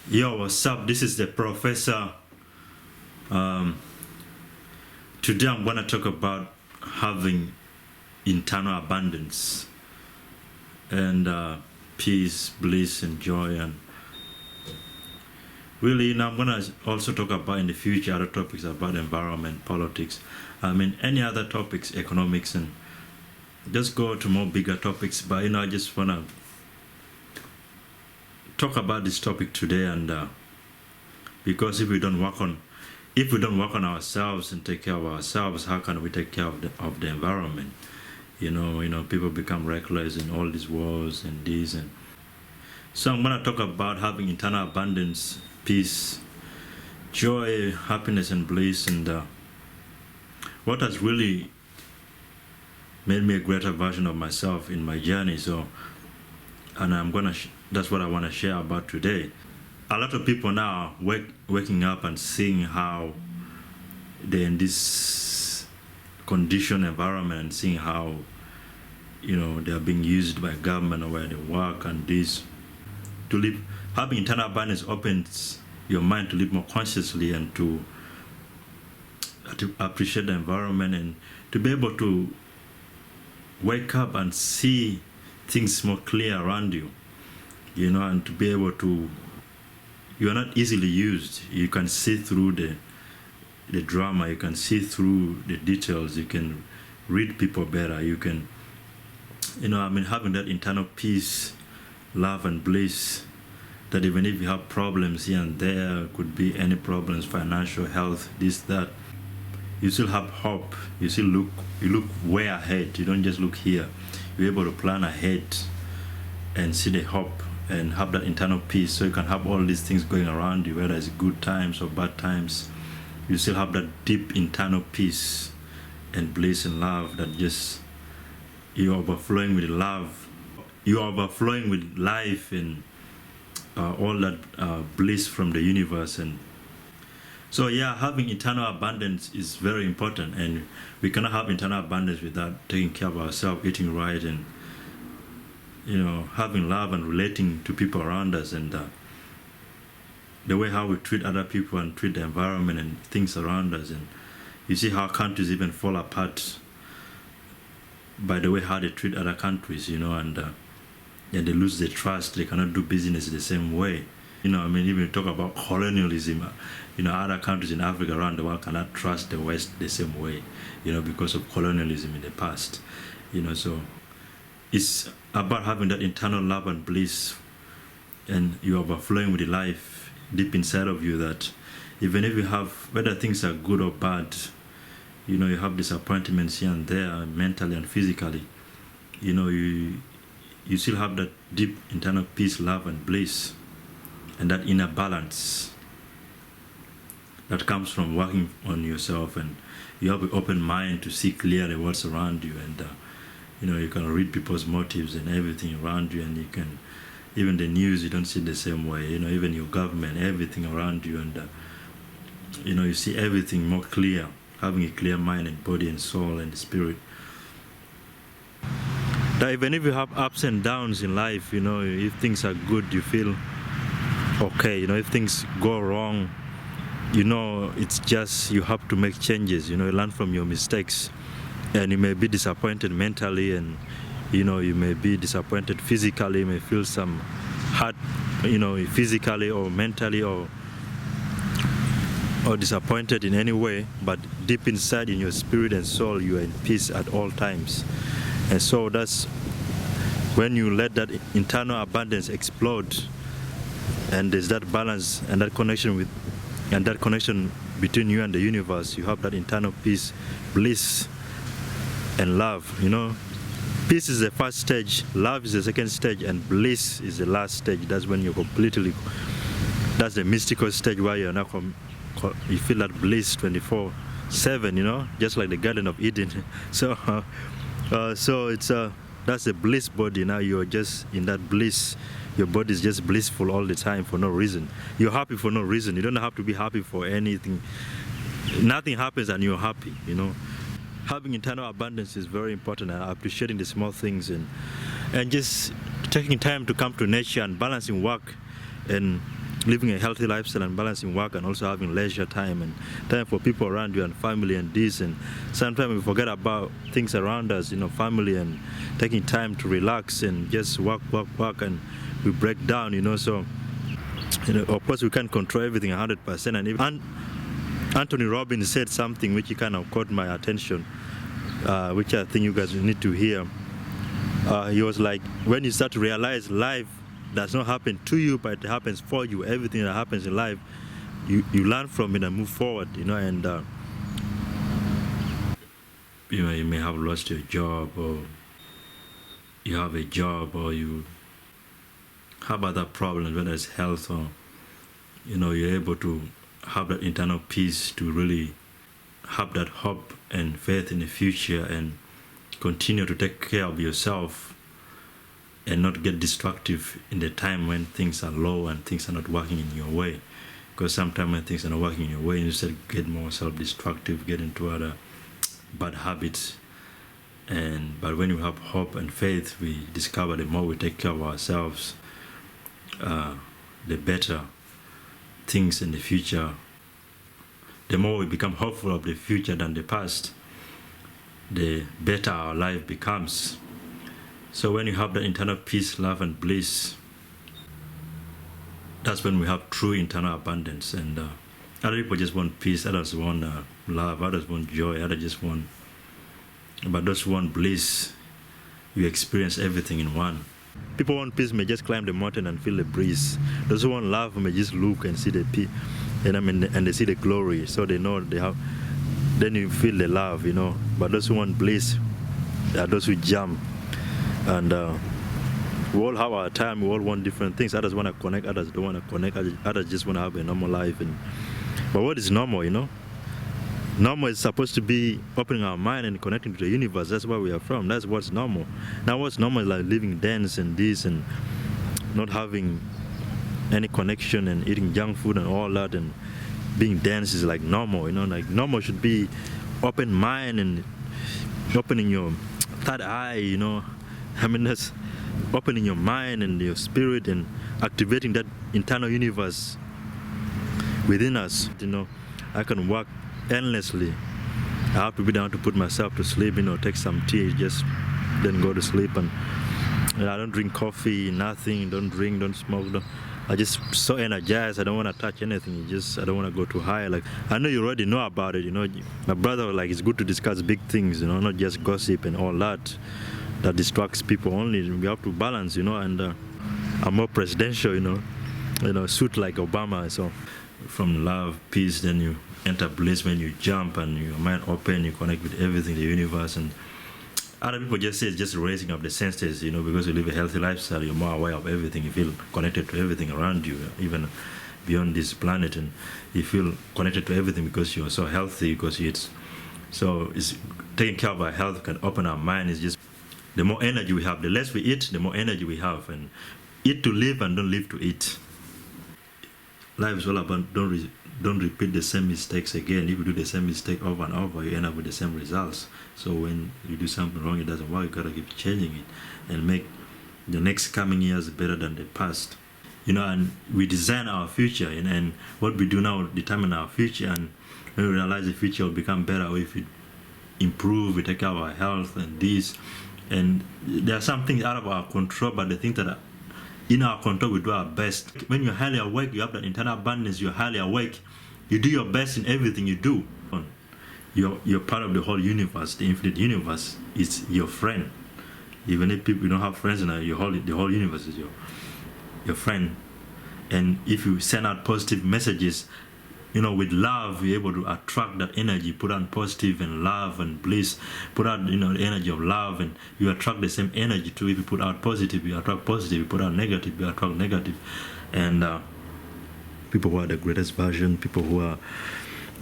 Yo, what's up? This is the professor. Um, Today I'm gonna talk about having internal abundance and peace, bliss, and joy. And really, I'm gonna also talk about in the future other topics about environment, politics. Any other topics, economics, and just go to more bigger topics. But I just wanna talk about this topic today, and because if we don't work on ourselves and take care of ourselves, how can we take care of the environment? People become reckless in all these wars and these, and so I'm gonna talk about having internal abundance, peace, joy, happiness, and bliss, and what has really made me a greater version of myself in my journey. And that's what I want to share about today. A lot of people now waking up and seeing how they're in this conditioned environment and seeing how they're being used by government or where they work, and this to live. Having internal abundance opens your mind to live more consciously and to appreciate the environment and to be able to wake up and see things more clear around you, and to be able to, you are not easily used. You can see through the drama, you can see through the details, you can read people better, you can, having that internal peace, love, and bliss, that even if you have problems here and there, could be any problems, financial, health, this, that, you still have hope. You look way ahead. You don't just look here. You're able to plan ahead and see the hope and have that internal peace, so you can have all these things going around you, whether it's good times or bad times. You still have that deep internal peace and bliss and love that just, you're overflowing with love. You're overflowing with life and all that bliss from the universe. And so having internal abundance is very important, and we cannot have internal abundance without taking care of ourselves, eating right, and having love and relating to people around us, and the way how we treat other people and treat the environment and things around us. And you see how countries even fall apart by the way how they treat other countries, and they lose their trust. They cannot do business the same way. Even talk about colonialism, other countries in Africa around the world cannot trust the West the same way, because of colonialism in the past. So it's about having that internal love and bliss, and you're overflowing with the life deep inside of you, that even if you have, whether things are good or bad, you have disappointments here and there, mentally and physically, you still have that deep internal peace, love, and bliss, and that inner balance that comes from working on yourself, and you have an open mind to see clearly what's around you, and you can read people's motives and everything around you, and you can, even the news, you don't see it the same way, even your government, everything around you, and you see everything more clear, having a clear mind and body and soul and spirit. That even if you have ups and downs in life, if things are good, you feel okay. If things go wrong, it's just, you have to make changes, you learn from your mistakes. And you may be disappointed mentally, and you may be disappointed physically, you may feel some hurt, physically or mentally, or disappointed in any way, but deep inside in your spirit and soul, you are in peace at all times. And so that's when you let that internal abundance explode, and there's that balance and that connection between you and the universe. You have that internal peace, bliss, and love. Peace is the first stage, love is the second stage, and bliss is the last stage. That's when you're that's the mystical stage, where you're not you feel that bliss 24/7, just like the Garden of Eden. So it's that's the bliss body. Now you're just in that bliss. Your body is just blissful all the time for no reason. You're happy for no reason. You don't have to be happy for anything. Nothing happens and you're happy. Having internal abundance is very important, and appreciating the small things, and just taking time to come to nature and balancing work and living a healthy lifestyle and balancing work and also having leisure time and time for people around you and family and this. And sometimes we forget about things around us, family, and taking time to relax and just work, and we break down, so, of course we can't control everything 100%. And even Anthony Robbins said something which kind of caught my attention, which I think you guys need to hear. He was like, when you start to realize life does not happen to you, but it happens for you. Everything that happens in life, you learn from it and move forward, and you may have lost your job, or you have a job, or you have other problems, whether it's health or, you're able to have that internal peace to really have that hope and faith in the future and continue to take care of yourself and not get destructive in the time when things are low and things are not working in your way. Because sometimes when things are not working in your way, you instead get more self-destructive, get into other bad habits. But when you have hope and faith, we discover the more we take care of ourselves, the better things in the future. The more we become hopeful of the future than the past, the better our life becomes. So when you have that internal peace, love, and bliss, that's when we have true internal abundance. And other people just want peace, others want love, others want joy, others just want... But those who want bliss, you experience everything in one. People who want peace may just climb the mountain and feel the breeze. Those who want love may just look and see the peace, and they see the glory, so they know they have... Then you feel the love, But those who want bliss, they are those who jump. And we all have our time, we all want different things. Others want to connect, others don't want to connect, others just want to have a normal life. But what is normal, Normal is supposed to be opening our mind and connecting to the universe. That's where we are from. That's what's normal. Now what's normal is like living dense and this and not having any connection and eating junk food and all that, and being dense is like normal, Like normal should be open mind and opening your third eye, that's opening your mind and your spirit and activating that internal universe within us. I can work endlessly. I have to be down to put myself to sleep, take some tea, just then go to sleep. And I don't drink coffee, nothing, don't drink, don't smoke. I just so energized. I don't want to touch anything. I don't want to go too high. Like, I know you already know about it. My brother, it's good to discuss big things. Not just gossip and all that. That distracts people only. We have to balance. And I'm more presidential. Suit like Obama. So, from love, peace, then you enter bliss when you jump and your mind open. You connect with everything, the universe, and other people just say it's just raising up the senses, because you live a healthy lifestyle, you're more aware of everything, you feel connected to everything around you, even beyond this planet, and you feel connected to everything because you're so healthy, because it's taking care of our health can open our mind. It's just the more energy we have, the less we eat, the more energy we have, and eat to live and don't live to eat. Life is all about don't repeat the same mistakes again. If you do the same mistake over and over, you end up with the same results. So when you do something wrong, it doesn't work, you gotta keep changing it and make the next coming years better than the past. And we design our future, and what we do now will determine our future. And when we realize the future will become better, or if we improve, we take care of our health and this. And there are some things out of our control, but the things that are in our control, we do our best. When you're highly awake, you have that internal abundance, you're highly awake, you do your best in everything you do. You're part of the whole universe. The infinite universe is your friend. Even if people don't have friends now, the whole universe is your friend. And if you send out positive messages, with love, you're able to attract that energy, put on positive and love and bliss, put out, the energy of love, and you attract the same energy too. If you put out positive, you attract positive. You put out negative, you attract negative. And people who are the greatest version, people who are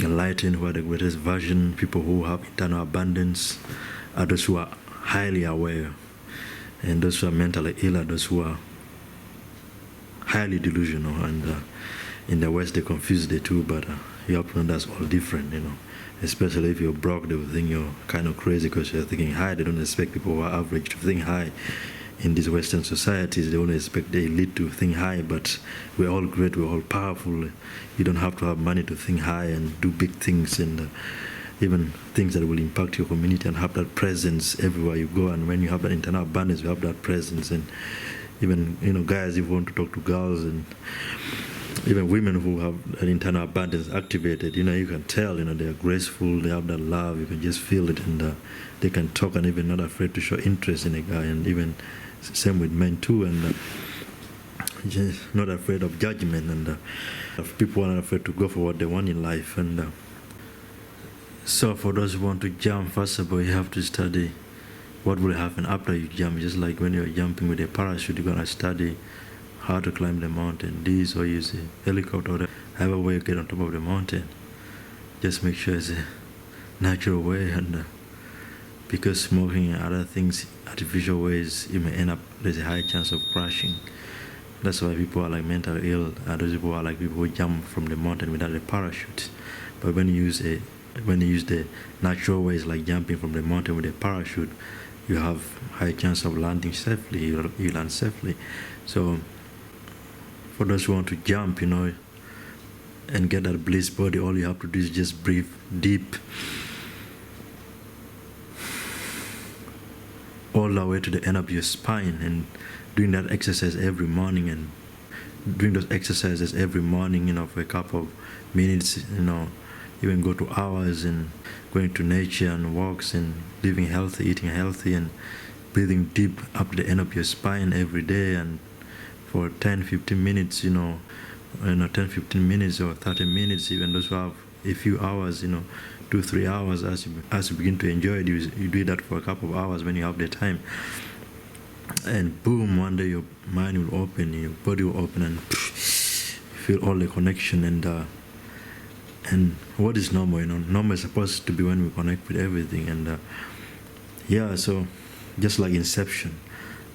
enlightened, who are the greatest version, people who have internal abundance, are those who are highly aware. And those who are mentally ill are those who are highly delusional. And in the West, they confuse the two, but you have to know that's all different, Especially if you're broke, they will think you're kind of crazy because you're thinking high. They don't expect people who are average to think high. in these Western societies, they only expect the elite to think high, but we're all great, we're all powerful. You don't have to have money to think high and do big things, and even things that will impact your community, and have that presence everywhere you go. And when you have that internal abundance, you have that presence. And even, guys, if you want to talk to girls, and even women who have an internal abundance activated, you can tell, they are graceful, they have that love, you can just feel it, and they can talk, and even not afraid to show interest in a guy. And even same with men too, and just not afraid of judgment, and people are not afraid to go for what they want in life. And so for those who want to jump, first of all, you have to study what will happen after you jump. Just like when you're jumping with a parachute, you're going to study how to climb the mountain, this, or use a helicopter, or however way you get on top of the mountain. Just make sure it's a natural way, and because smoking and other things, artificial ways, you may end up, there's a high chance of crashing. That's why people are like mentally ill, and those people are like people who jump from the mountain without a parachute. But when you use the natural ways, like jumping from the mountain with a parachute, you have high chance of landing safely. You land safely. So for those who want to jump, and get that bliss body, all you have to do is just breathe deep all the way to the end of your spine, and doing that exercise every morning, and doing those exercises every morning, for a couple of minutes, even go to hours, and going to nature and walks, and living healthy, eating healthy, and breathing deep up the end of your spine every day, and for 10-15 minutes, 10-15 minutes or 30 minutes, even those who have a few hours, 2-3 hours, as you begin to enjoy it, you do that for a couple of hours when you have the time, and boom, one day your mind will open, your body will open, and feel all the connection. And what is normal? Normal is supposed to be when we connect with everything. And so just like Inception,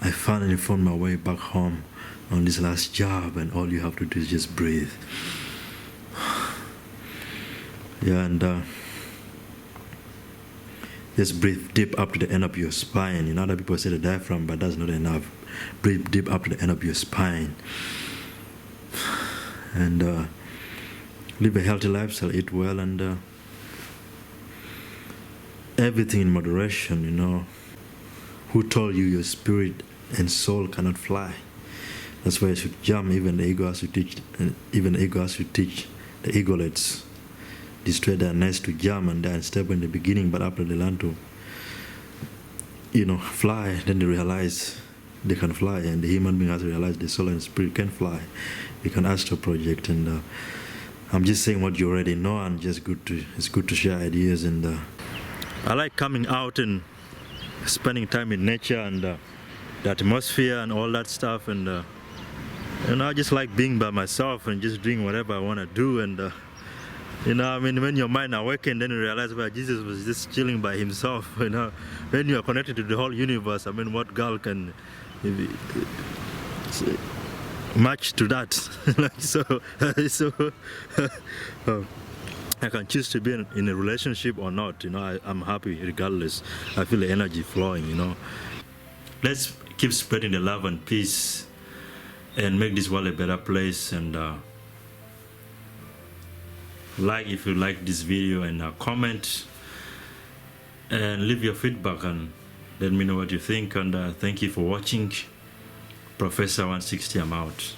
I finally found my way back home on this last job, and all you have to do is just breathe. And just breathe deep up to the end of your spine. Other people say the diaphragm, but that's not enough. Breathe deep up to the end of your spine. And live a healthy lifestyle, eat well, and everything in moderation. Who told you your spirit and soul cannot fly? That's why you should jump. Even the ego has to teach. Even the ego has to teach the egolets, destroy their nest to jump, and they're unstable in the beginning, but after they learn to, fly, then they realize they can fly, and the human being has to realize the soul and spirit can fly. You can astral project, and I'm just saying what you already know, and it's good to share ideas. And I like coming out and spending time in nature, and the atmosphere and all that stuff, and I just like being by myself and just doing whatever I want to do. And when your mind awakens, then you realize, well, Jesus was just chilling by himself. When you are connected to the whole universe, what girl can match to that? I can choose to be in a relationship or not. I'm happy regardless. I feel the energy flowing. Let's keep spreading the love and peace, and make this world a better place. And like if you like this video, and comment and leave your feedback, and let me know what you think. And thank you for watching. Professor 160, I'm out.